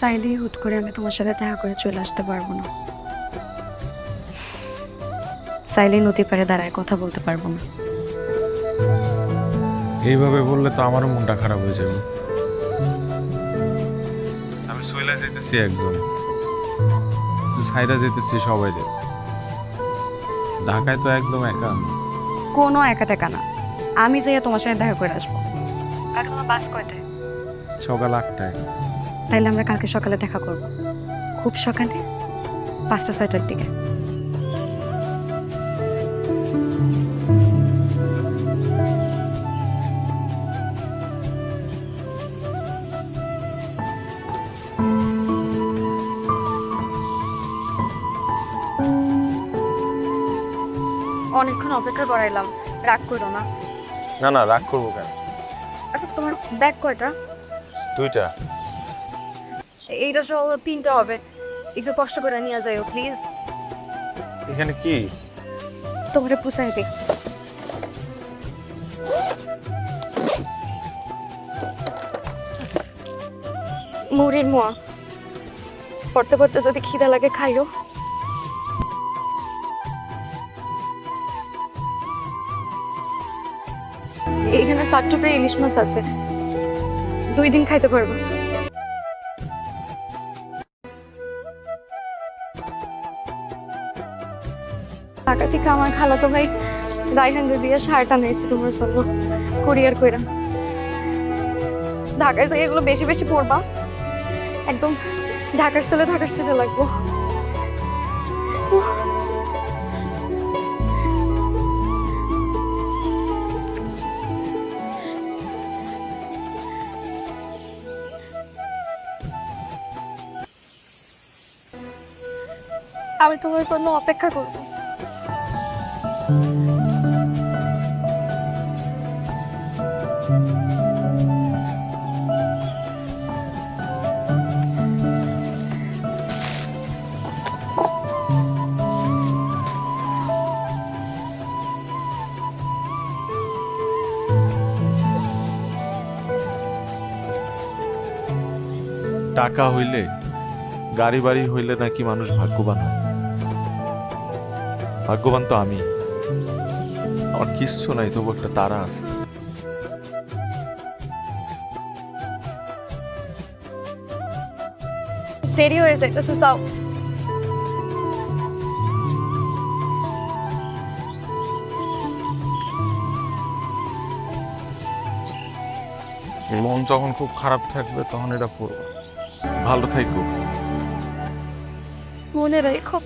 চাইলেই হুট করে আমি তোমার সাথে দেখা করে চলে আসতে পারবো না। চাইলেই নদী পাড়ে দাঁড়ায় কথা বলতে পারবো না। এইভাবে বললে তো আমারও মনটা খারাপ হয়ে যাবে। আমি সইলা যেতেছি একজন, তুই সাইরা যেতেছি সবাই রে। ঢাকায় তো একদম একা আমি। কোনো একা টেকা না, আমি যাইয়া তোমার সাথে দেখা করে আসবো। কালকে তোমার বাস কয়টায়? সকাল 8টায়। তাইলে আমরা কালকে সকালে দেখা করব, খুব সকালে 5টা-6টার দিকে। অনেকক্ষণ অপেক্ষা করাইলাম, রাগ করো না। না না, রাগ করবো কেন? আচ্ছা তোমার ব্যাগ কয়টা? 2টা। এইটা সহ 3টা হবে, একটু কষ্ট করে নিয়ে যাইও প্লিজ। এখানে কি? তোমারে পুষাই দিই। মুড়ির মোয়া, পড়তে পড়তে যদি খিদা লাগে খাইও। এখানে 60 টুকরা ইলিশ মাছ আছে, 2 দিন খাইতে পারবো। ঢাকা থেকে আমার খালাতো ভাই রায়হান দিয়ে শার্ট আনাইছে তোমার জন্য, কুরিয়ার কইরা। ঢাকায় যাই এগুলো বেশি বেশি পড়বা, একদম ঢাকার ছেলে লাগবো। আমি তোমার জন্য অপেক্ষা করব। টাকা হইলে, গাড়ি বাড়ি হইলে নাকি মানুষ ভাগ্যবান হয়। ভাগ্যবান তো আমি, আমার কিচ্ছু নাই, তবু একটা তারা আছে। দেরি হয়ে যাইতেছে, যাও। মন যখন খুব খারাপ থাকবে তখন এটা করবো। ভালো থাকবো। মনে রেখো।